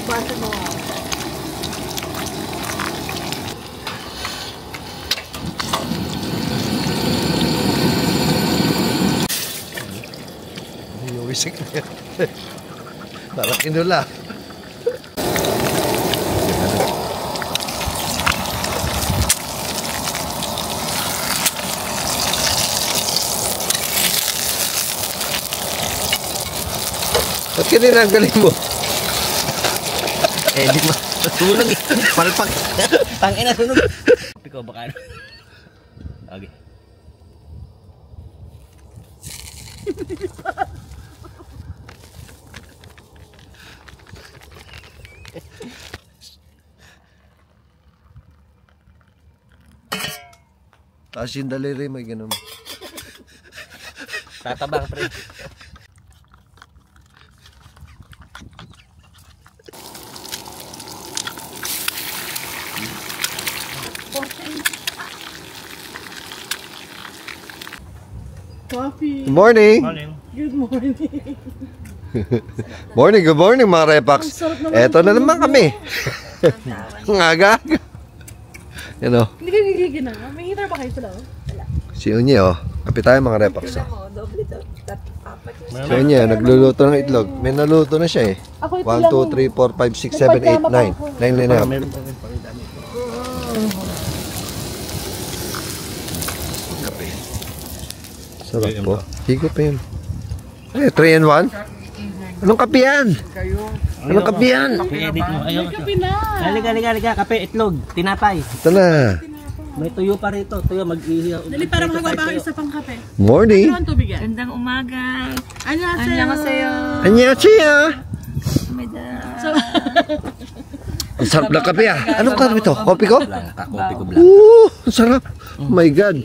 Basta mo. Wisik na yan. Parang inula. Ba't kinanggalin mo? Eh, di ba? Sunog eh. Palpak. Tangina, sunog. Ikaw baka ano? Okay. Tapos yung daliri may ganun. Tatabang, pre. Coffee. Good morning. Good morning. Morning, good morning mga Repax. Eto na naman kami. Ang aga-aga. Yan o. Hindi kayo gigigin na. May heater ba kayo sila? Wala. Si Unye o. Kapi tayo mga Repax. Tignan mo, doble to. Apat. Si Unye, nagluluto ng itlog. May naluto na siya eh. Ako ito 1, 2, 3, 4, 5, 6, 7, 8, 9. 9 na yan. Kape. Sarap po. Higo pa yun. Eh, 3 and 1? Anong kape yan? Anong kape yan? I-edit mo. Ayaw. Kape na. Halika. Kape, itlog, tinapay. Ito na. May tuyo pa rito. Tuyo, mag-ihiyaw. Dali para makagawa isa pang kape. Morning. Ano ang tubig yan? Gandang umaga. Annyeonghaseyo. Annyeonghaseyo. So, Ang sarap na kape ah. Anong kape ito? Kopi ko? Blanca, kopi ko blanca. Ang sarap. Oh my God.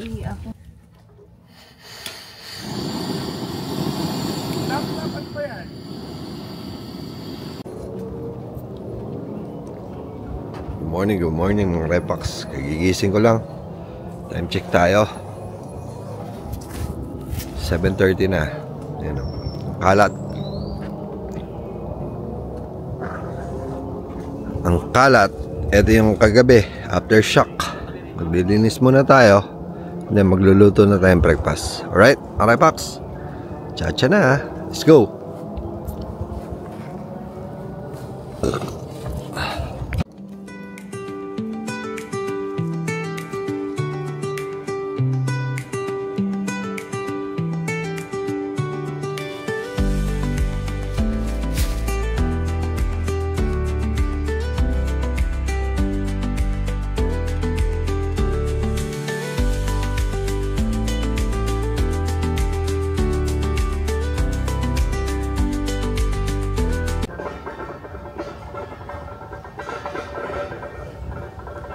Good morning mga Repax. Kagigising ko lang. Time check tayo. 7:30 na. Ayan o. Kalat. Ang kalat, ito yung kagabi, aftershock. Maglilinis muna tayo. Then magluluto na tayong breakfast. Alright, mga Repax. Chacha na. Let's go.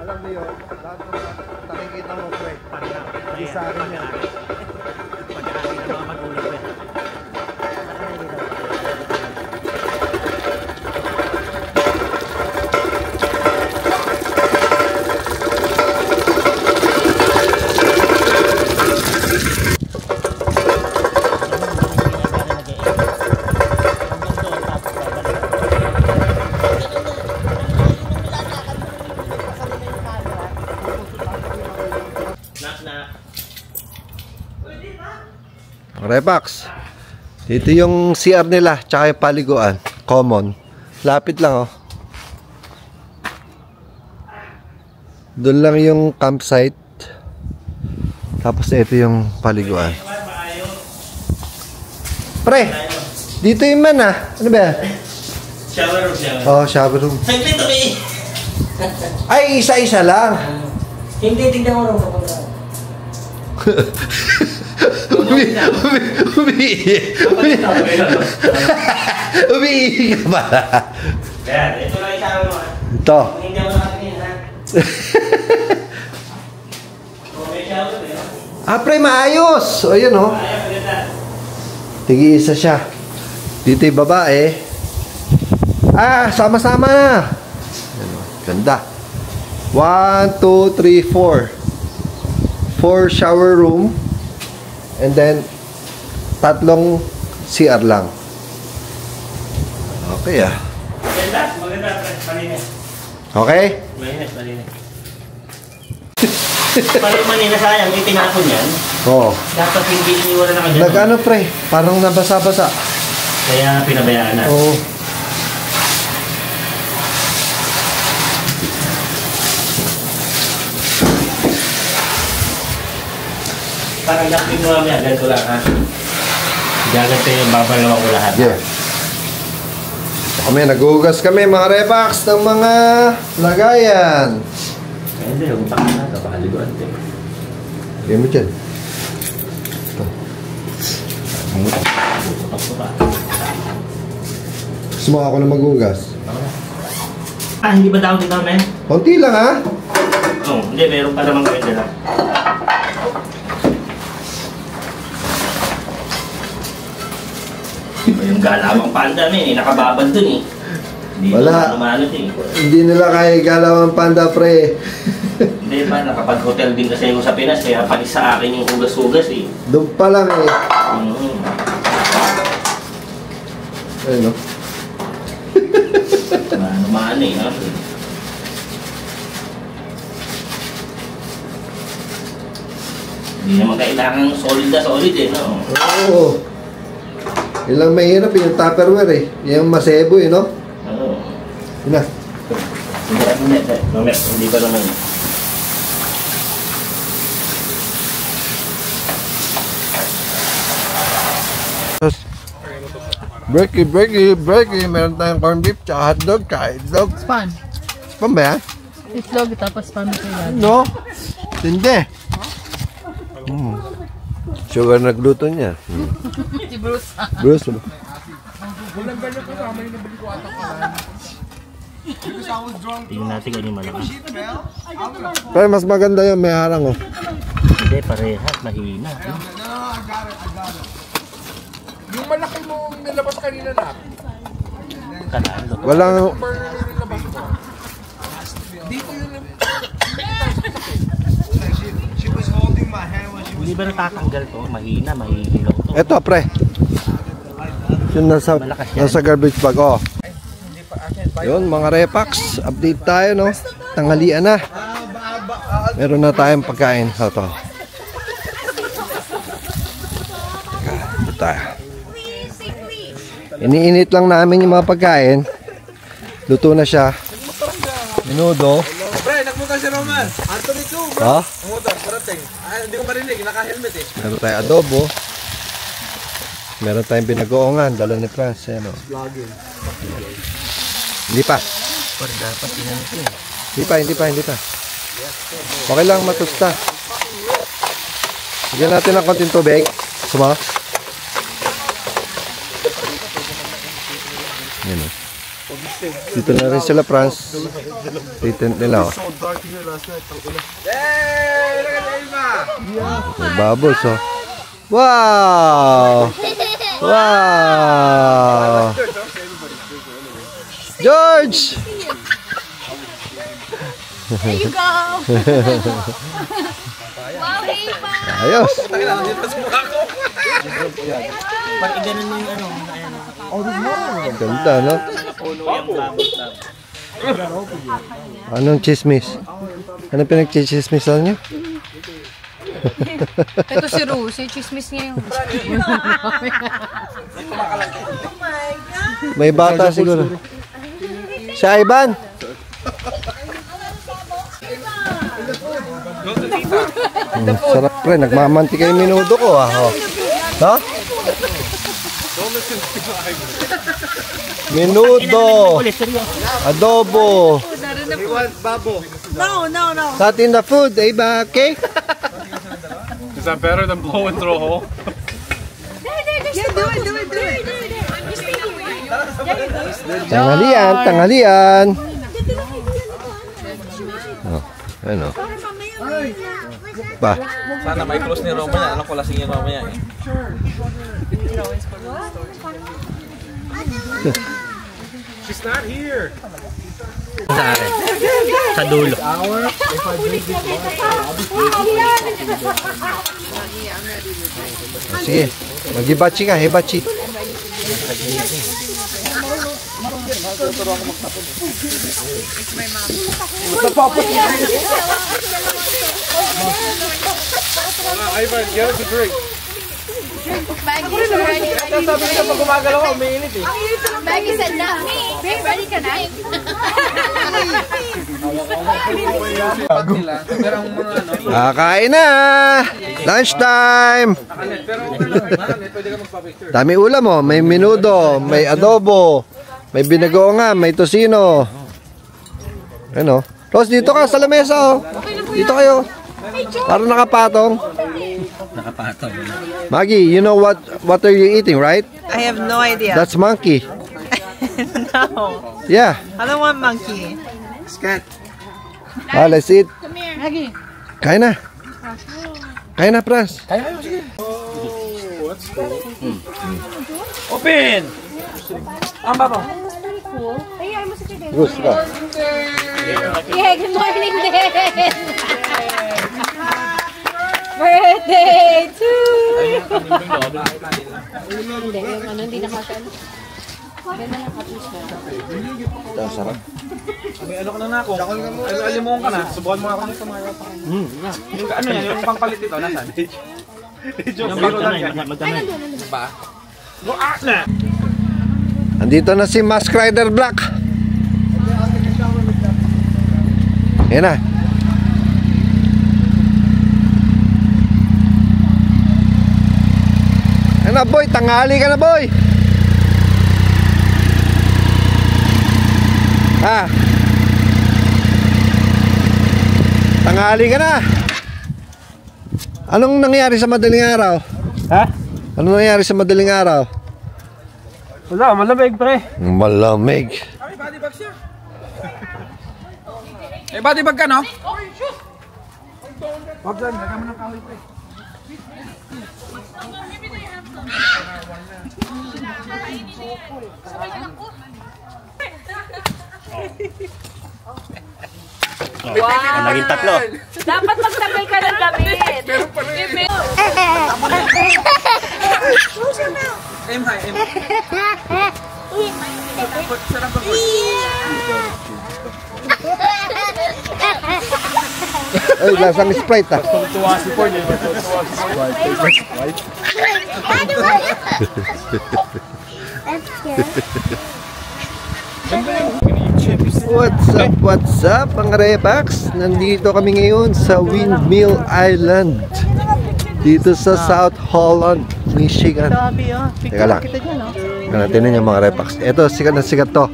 Alam mo yun, lahat ng nakikita mo, pre. Isa rin yan. Pag-aaral ng mga magulang ko yan. Repax. Dito yung CR nila, tsaka yung paliguan. Common. Lapit lang oh. Doon lang yung campsite. Tapos ito yung paliguan. Pre, dito yung man ah. Ano ba yan? Shower room. Oh, shower room. Saglit umi. Ay, isa-isa lang. Hindi, tignan mo rin. Umiihi ka pala. Yan, ito lang isawa mo. Ito. Hindi mo nakatingin, ha? May shower rin. Ah, pre, maayos. O, yun, oh. Tigi-isa siya. Dito yung babae. Ah, sama-sama na. Yan, oh. Ganda. 1, 2, 3, 4. 4 shower room. And then, 3 CR lang. Okay, ah. Maganda, Maganda, malinis. Okay? Malinis. Parang manina sayang, itinapon yan. Oo. Dapat hindi iniwala na kanya. Nag-ano pre, parang nabasa-basa. Kaya pinabayaan na. Oo. Parang napin mo namin, ganito lang ha. Ganito yung babalawa ko lahat. Yeah. Kami, naghugas kami mga repax ng mga lagayan. Kaya hindi, utak na, kapakaliguan din. Bigyan mo dyan. Putak-putak. Gusto mo ako na maghugas? Hindi ba tawag dito, men? Konti lang ha? Oo, hindi, meron pa naman gawin dala. Yung galawang panda, men, nakababad dun eh. Hindi Wala. Lumalot eh. Hindi nila kaya galaw ang panda pre. Hindi ba, nakapag-hotel din kasi ako sa Pinas, kaya palis sa akin yung hugas-hugas eh. Doon pa lang eh. Ayun no? Ano eh, ha? Hindi naman kailangan solid na solid eh, no? Oo. Ilang mahirap yung Tupperware eh. Yung masebo eh no? Oo. Yun na. Hindi pa naman. Breaky. Meron tayong corned beef, tsaka hotdog, tsaka itlog. Spam. Spam ba yan? Itlog, tapos spam ito yan. No. Tindi. Sugar nagluto niya. Si Bruce. Bruce. Tingnan natin kung yung malaki. Pero mas maganda yung may harang oh. Hindi, parehas. Mahina. Yung malaki mo nilabas kanina na. Kanalo. Walang... Dito yun. Hindi ba natatanggal to? Mahina, mahihilaw to. Eto pre. Yung nasa garbage bag oh. Yun mga repax. Update tayo no. Tanghalian na. Meron na tayong pagkain. Ito. Ito tayo. Iniinit lang namin yung mga pagkain. Luto na siya. Minudo. Pre, nagpunta si Roman. Anthony 2, bro. Ha? Ang motor, parating. Ay, hindi ko marinig. Naka-helmet eh. Meron tayong adobo. Meron tayong binagoongan. Dala ni France. Ayan o. Hindi pa. Dapat tinanong eh. Hindi pa. Okay lang matusta. Bigyan natin ng konting tubig. Suma. Yan o. Dito na rin sila, France. Titent nila o. Hey! Look at Elma! May bubbles o. Wow! Wow! George! There you go! Wow, Eva! Ayos! Pag iganan mo yung ano, Ganda, no? Anong chismis? Anong pinag-chismisan niyo? Ito si Rose, yung chismis niya yung... May bata siguro. Si Ivan! Sarap pre, nagmamantika yung minudo ko ah. Oh. Ha? Minudo! Adobo! No. Not in the food, eh ba? Okay? Is that better than blow and throw hole? Yeah, do it. Tanghalian! Oh, ano? Ba? Sana may close ni Roma yan. Alam ko lasing yung Roma yan eh. She's not here. Sa dulo. Sige, mag-hibachi ka, hibachi. Ivan, get us a drink. Maggie's already ready. Sabi niya pag gumagalaw ako, umiinit eh. Maggie said, not me. Ready ka na? Kain na! Lunch time! Dami ulam oh. May menudo, may adobo, may binagoongan, may tosino. Ano? Ros, dito ka sa lamesa oh. Dito kayo. Para nakapatong. Nakapatong. Maggie, you know what are you eating, right? I have no idea. That's monkey. No. Yeah. I don't want monkey. Let's eat. Come here. Maggie. Kain na. Kain na, Pras. Open! Ang baba. Gusto ka. Yeah, good morning din. Birthday to you. Hindi, yung ano, hindi nakasal. Ganda ng kapis na. Sarap. May ano ka na ako? Alimuhan ka na. Subukan mo ako nito mga rapa. Yung ano yan, yung pangpalit dito, nasaan? Yung biro lang yan. Ba? Andito na si Mask Rider Black. Yan na. Yan na boy, tanghali ka na boy. Ha? Tanghali ka na. Anong nangyari sa madaling araw? Ha? Anong nangyari sa madaling araw? Wala, malamig pre. Malamig. May body bag siya. May body bag ka no? Wag lang, lagyan mo ng kahoy pre. Wow. Naging tatlo. Dapat magtagal ka ng damit. Aim high, aim high. Sarap ba? Ay, lasang Sprite ah. Tuwa si Paul eh. What's up mga Repax? Nandito kami ngayon sa Windmill Island. Dito sa South Holland, Michigan. Teka lang. Tingnan niyo mga Repax. Ito, sikat na sikat to.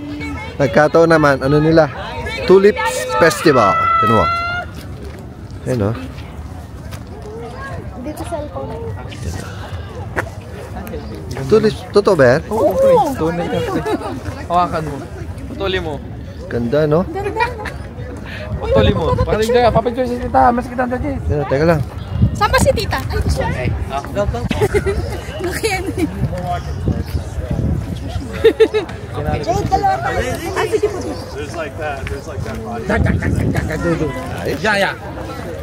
Nagkataon naman, ano nila? Tulips Festival. Tignan mo. Ayan o. Dito cellphone. Tulips, totoo ba yan? Oo. Hawakan mo. Putuli mo. Ganda no? Putuli mo. Paring ka, papicture si tita. Mas kita na dyan. Teka lang. Saan ba si tita? Ay, gusto mo. Go, go. Nakiyan eh. There's like that body. Yeah, yeah.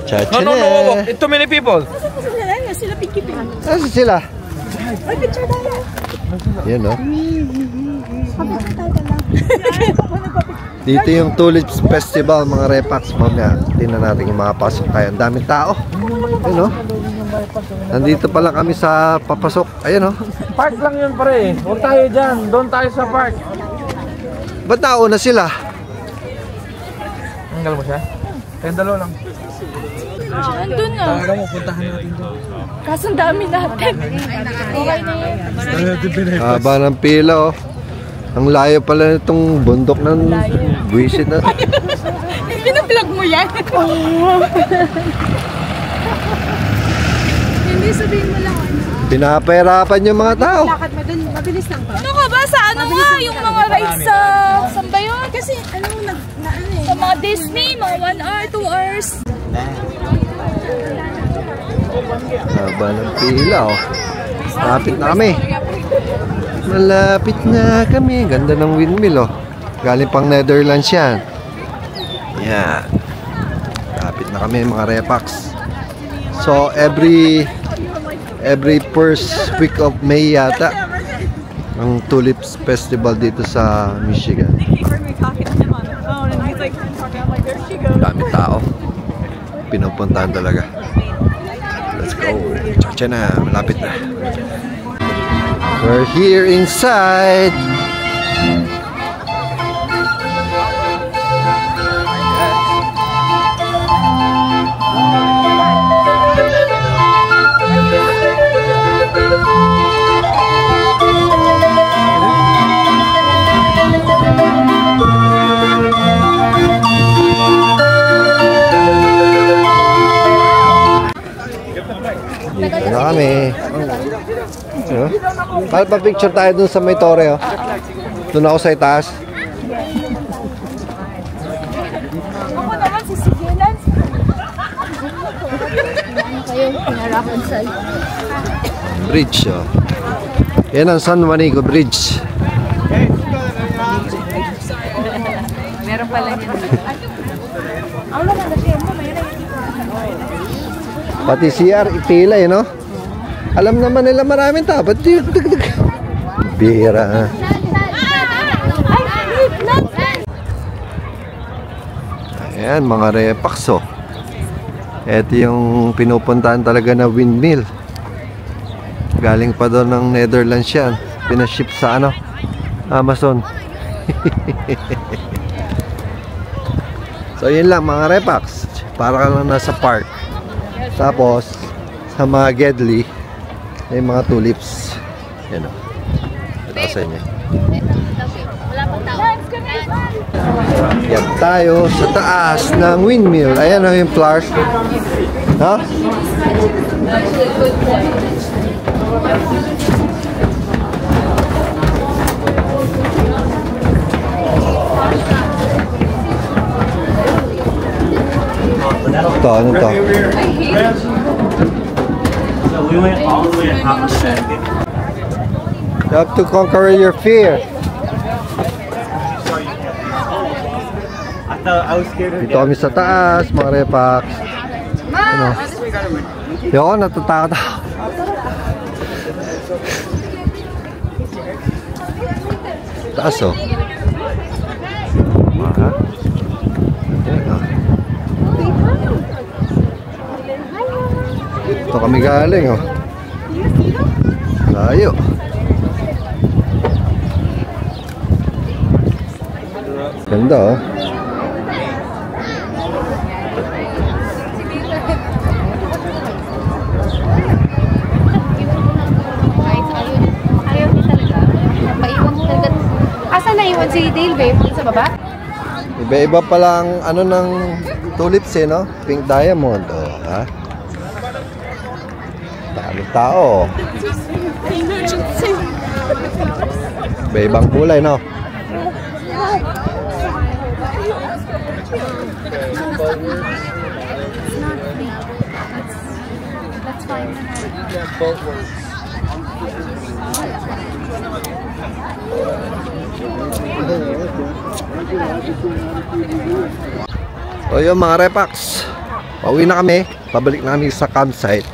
Chacha No, na. Too many people. Sila pikipihan. Nasaan sila? Ay, picture tayo. Yan no? Dito yung Tulips Festival mga Repax. Mamaya, tingnan natin yung makapasok tayo. Ang daming tao. Ayun no? Nandito pa lang kami sa papasok. Ayun no? Park lang yun pare. Huwag tayo dyan. Doon tayo sa park. Ba't nauna sila? Tanggal mo siya? Kayong dalawa lang. Andun na. Para mo, puntahan natin doon. Kaso ang dami natin. Okay na yun. Haba ng pila oh. Ang layo pala nitong bundok ng buwisit na. Pinablog mo yan? Hindi, sabihin mo lang. Pinapahirapan yung mga tao. Lakad mo dun, mabilis lang ba? Ano ka ba? Sa ano nga? Yung mga rides sa... Saan ba yun? Kasi ano, Sa mga Disney, mga 1 hour, 2 hours. Haba ng pila oh. Malapit na kami. Malapit na kami. Ganda ng windmill oh. Galing pang Netherlands yan. Yan. Malapit na kami mga Repax. So every first week of May yata Ang Tulips Festival dito sa Michigan. Dami tao. Pinupuntahan talaga. Let's go. Chacha na. Malapit na. We're here inside. Dito na kami. Pa-picture tayo dun sa may tore. Doon ako sa itaas. Ako naman sisigilan. Ano kayo? Pinarakan sa Bridge. Yan ang San Juanico Bridge. Meron pala yun. Ang naman na siya mo, mayroon. Pati CR, ipila no? Alam naman nila maraming tao. Ba't bira. Ayan, mga repakso. Ito yung pinupuntahan talaga na windmill. Galing pa doon ng Netherlands yan. Pinaship sa ano? Amazon. So yun lang mga repaks. Para ka lang nasa park. Tapos sa mga Gedli may mga tulips. Yan o. Ito sa inyo. Yan tayo sa taas ng windmill. Ayan o yung flowers. Ha? Ito, ano to? So we went all the way to top of that. You have to conquer your fear. I thought I was scared of Dito kami sa taas, mga repaks. Ano? Yo, natatakot ako. Taas oh. Aha. Ayan, oh. Ito kami galing oh. Layo. Ganda oh. Ayaw niya talaga. Paiwan talaga. Asa na iwan si Dale, babe? Sa baba? Iba-iba palang ano ng tulips eh, no? Pink diamond, oh, ha? Daming tao. Iba-ibang kulay, no? That's fine. So yun mga repaks, pauwi na kami, pabalik na kami sa campsite.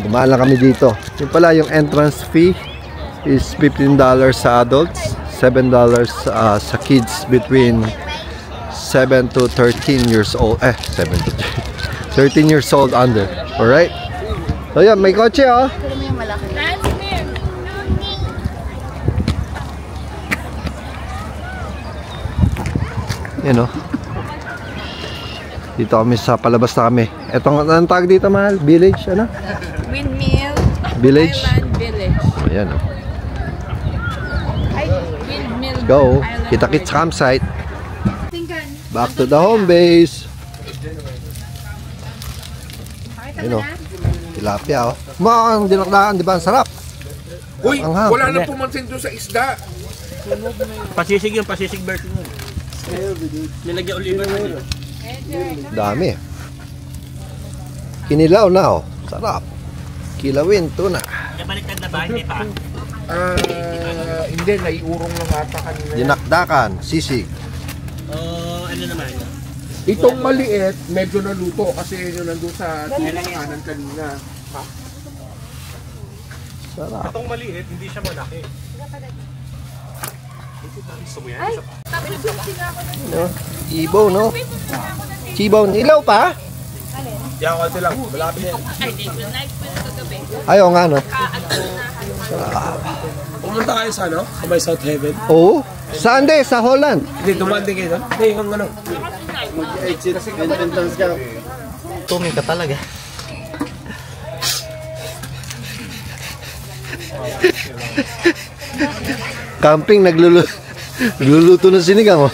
Dumaan lang kami dito. Yung pala yung entrance fee is $15 sa adults, $7 sa kids between 7 to 13 years old. 7 to 13 years old under. Alright? So yun, may kotse oh. Pero mo yung malaki. Yan oh. Dito kami sa palabas na kami. Etong anong tawag dito mahal? Village? Ano? Windmill. Village? Island Village. Ayan oh. Ay, Windmill. Go. Island Kita-kits Village. campsite. Back to the home base. Yun o. Tilapia o. Mukhang dinakdakan, di ba? Ang sarap. Uy, Anghang. wala na pumansin doon sa isda. Pasisig yung pasisig version yun. Nilagyan oliver na. Dami. Kinilaw na o. Sarap. Kilawin, tuna. Baliktad na ba? Hindi pa. Hindi, naiurong lang ata kanina. Dinakdakan, sisig. Ano naman? Itong maliit, medyo naluto kasi yun nandun sa kanan kanina. Sarap. Itong maliit, hindi siya malaki. No? Ibo, no? Chibaw, ilaw pa? Yan, konti lang. Malapit yan. Ayaw nga, no? Pumunta kayo sa ano? Sa may South Heaven? Oo. Saan de? Sa Holland. Hindi, dumandi kayo doon? Hindi, yung ano. Tumi ka talaga. Camping, nagluluto ng sinigang, oh.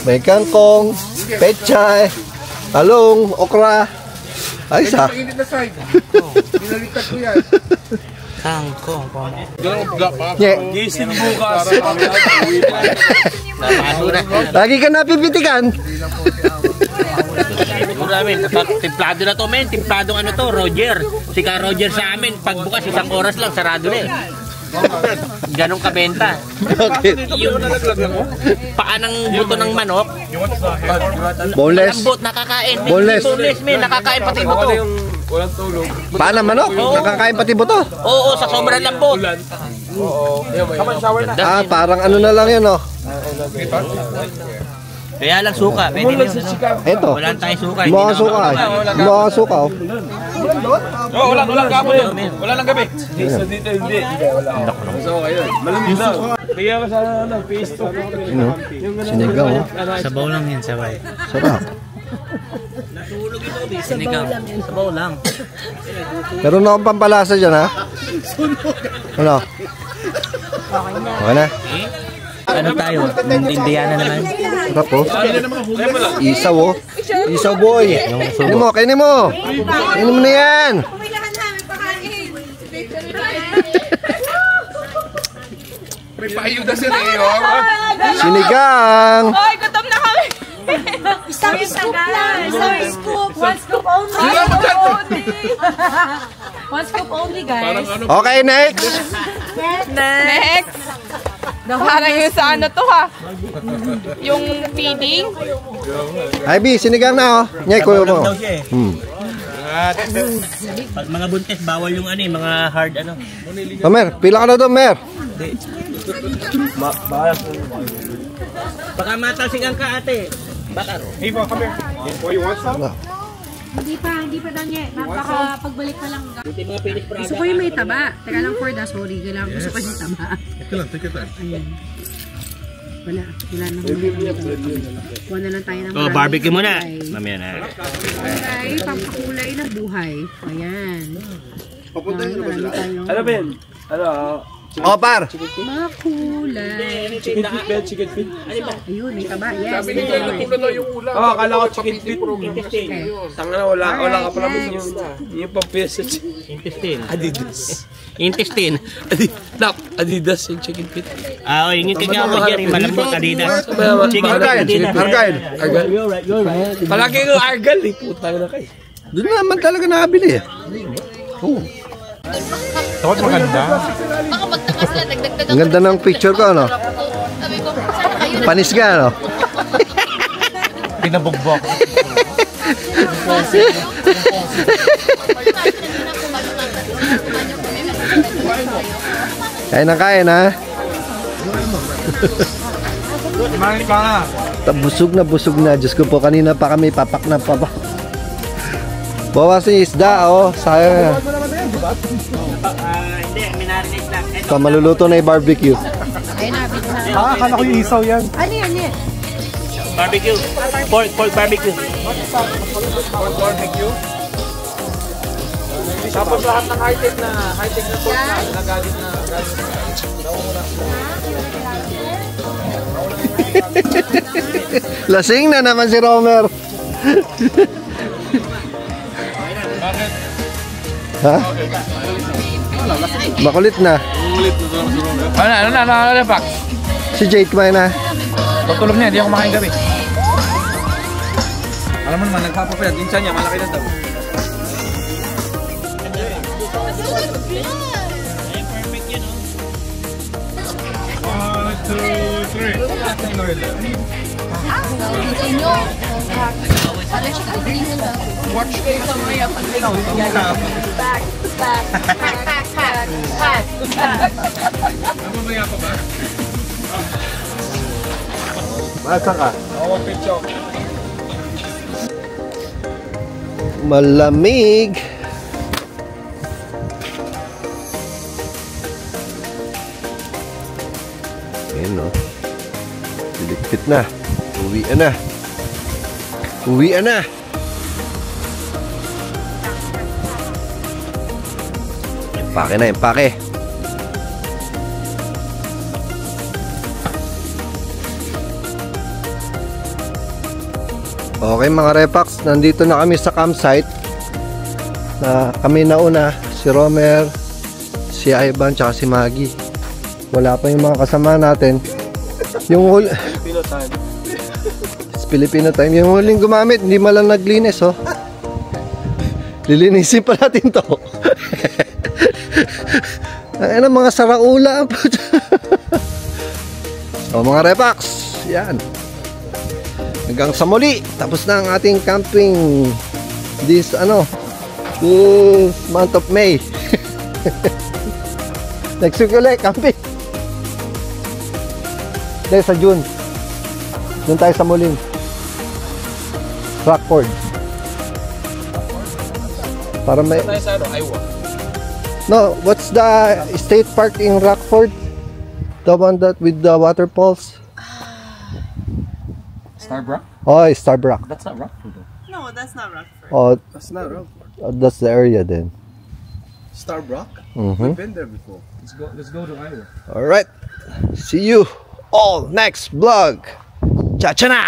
May kangkong, pechay, talong, okra. Ay, sa. Mainit na side. Binaliktad ko yan. Kangkong. Nye. Gising bukas. Lagi ka napipitikan. Siguro namin, timplado na to men, timpladong ano to, Roger. Si Ka Roger sa amin, pagbukas 1 oras lang, sarado na eh. Ganong kabenta. Bakit? Yung paa ng buto ng manok, Boneless. lambot, nakakain. Boneless. Boneless men, nakakain pati buto. Walang tulog. Paano manok? Nakakain pati buto. Oo, sa sobrang lambot. Oo. Come on, shower na. Ah, parang ano na lang yun, oh. Kaya lang suka, pwede nyo. Ito. Wala tayong suka. Mga suka, eh. Mga suka, oh. Oh, walang gabi yun. Wala lang gabi. So dito hindi. Wala. So kayo. Malamig na. Kaya ka sa nag-paste to. Ano? Sinigaw, oh. Sabaw lang yan, sabay. Sarap. Sinigaw. Sabaw lang. Meron na akong pampalasa dyan, ha? Ano? Okay na. Ano tayo? Indiana naman. Sarap, oh. Isaw, oh. Isaw, boy. Kainin mo, kainin mo. Kainin mo na yan. May paayuda si Rio. Sinigang. Ay, gutom na kami. Isang scoop lang. Isang scoop. One scoop only. One scoop only, guys. Okay, next. Next. Parang yung sa ano to ha. Yung feeding. Ivy, sinigang na, oh. Nyay, kuyo mo. Pag mga buntis, bawal yung ano eh, mga hard ano. Oh, Mer, pila ka na doon, Mer. Baka matalsikan ka ate. Baka ro. Hey, come here. Oh, you want some? Hindi pa daw niya. Baka pagbalik pa lang. Buti mga pinis praga. Gusto ko yung may taba. Teka lang for the sorry. Kailangan gusto ko yung taba. Okay lang, take it time. Ayan. Wala na. Kuha na lang tayo ng Oh, barbecue muna. Mamaya na. Kulay, pampakulay ng buhay. Ayan. Papunta yun. Ano Ben? Ano? Oh, par. Mga kulay. Chicken feet, Ben? Chicken feet? Ayun, may taba. Yes. Sabi niya, luto na daw yung ulam. Oh, akala ko chicken feet. Okay. Tanga na, wala ka pala yung pang-peso. Intestine. Adidas. Intestine. Adidas yung chicken feet. Ah, yung tingnan mo dyan, yung malambot Adidas. Chicken Argyle. Adidas. Argyle. You're right. Palagi yung argal eh. Putang na kayo. Doon naman talaga nakabili, eh. Oh. Takot maganda. Baka magtakas sila, dagdag Ang ganda ng picture ko, ano? Sabi ko, ayun. Panis ka, ano? Pinabugbok. Kain na, ha? Kumain ka na. Busog na. Diyos ko po, kanina pa kami papak na papak. Bawas yung isda, oh. Sayang. Hindi, minarinate lang. So, maluluto na yung barbecue. Akala ko yung isaw yan. Ano yan? Barbecue. Pork barbecue. Barbecue. Tapos lahat ng high-tech na pork na galing na. Lasing na naman si Romer. Ha? Makulit na. Ano, Pak? Si Jade kumain na. Pagtulog niya, hindi ako makain gabi. Alam mo naman, nagpapapayat. Insan niya, malaki na daw. Back. Mamaya pa ba? Masa ka? Ako, picture. Malamig. Ayan o. Diligpit na. Uwian na. Uwian na. Impake na, impake. Okay mga Repax, nandito na kami sa campsite. Kami nauna, si Romer, si Ivan, tsaka si Maggie. Wala pa yung mga kasama natin. Yung Filipino time. Filipino time. Yung huling gumamit, hindi malang naglinis, oh. Lilinisin pa natin to. Ang mga saraula. So mga Repax, yan. Hanggang sa muli, tapos na ang ating camping this month of May. Next week ulit, camping. Dahil sa June. Doon tayo sa Muling. Rockford. Para may... No, what's the state park in Rockford? The one that with the waterfalls? Starbrook? Oh, Starbrook. That's not Rockford though. No, that's not Rockford. Oh, That's not Rockford. that's the area then. Starbrook? Mm-hmm. We've been there before. Let's go to Iowa. All right. See you all next vlog. Cha-cha na!